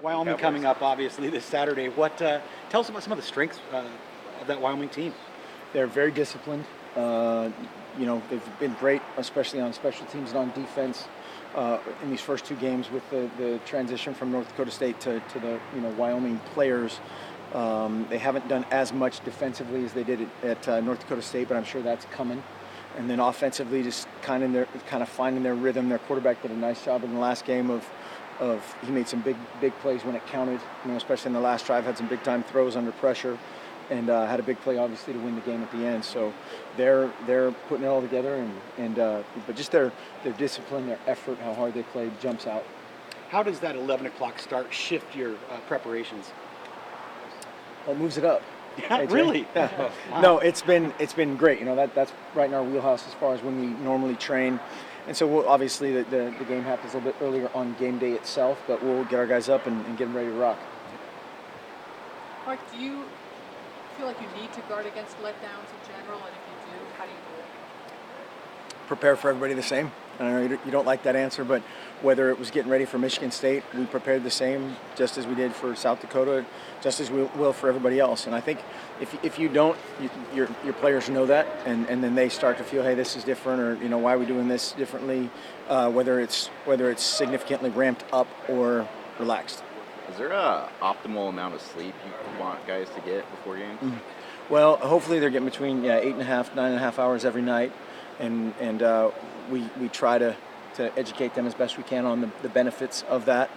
Wyoming Cowboys. coming up, obviously, this Saturday. Tell us about some of the strengths of that Wyoming team. They're very disciplined. They've been great, especially on special teams and on defense in these first two games with the transition from North Dakota State to the Wyoming players. They haven't done as much defensively as they did at North Dakota State, but I'm sure that's coming. And then offensively, just kind of finding their rhythm. Their quarterback did a nice job in the last game of he made some big plays when it counted. Especially in the last drive, had some big time throws under pressure, and had a big play obviously to win the game at the end. So they're putting it all together, but just their discipline, their effort, how hard they play jumps out. How does that 11 o'clock start shift your preparations? Well, it moves it up. Yeah, really? Yeah. Wow. No, it's been great. That's right in our wheelhouse as far as when we normally train. And so obviously the game happens a little bit earlier on game day itself, but we'll get our guys up and get them ready to rock. Mark, do you feel like you need to guard against letdowns in general? And if you do, how do you do it? Prepare for everybody the same. I know you don't like that answer, but whether it was getting ready for Michigan State, we prepared the same, just as we did for South Dakota, just as we will for everybody else. And I think if you don't, your players know that, and then they start to feel, hey, this is different, or why are we doing this differently? Whether it's significantly ramped up or relaxed. Is there a optimal amount of sleep you want guys to get before games? Mm-hmm. Well, hopefully they're getting between 8.5, 9.5 hours every night, and we try to educate them as best we can on the benefits of that,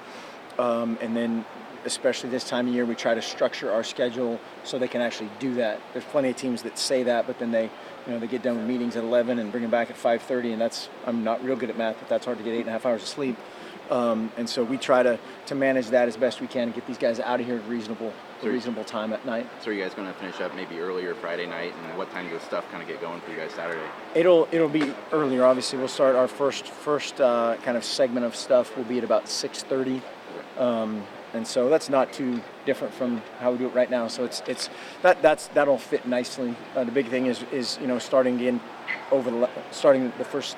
and then especially this time of year we try to structure our schedule so they can actually do that. There's plenty of teams that say that, but then they get done with meetings at 11 and bring them back at 5:30, and I'm not real good at math, but that's hard to get 8.5 hours of sleep. And so we try to manage that as best we can and get these guys out of here at a reasonable time at night. So are you guys going to finish up maybe earlier Friday night, and what time does stuff kind of get going for you guys Saturday? It'll be earlier. Obviously, we'll start our first kind of segment of stuff will be at about 6:30, and so that's not too different from how we do it right now. So that'll fit nicely. The big thing is starting the first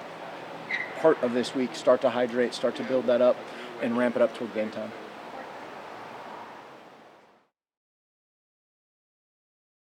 part of this week, start to hydrate, start to build that up, and ramp it up toward game time.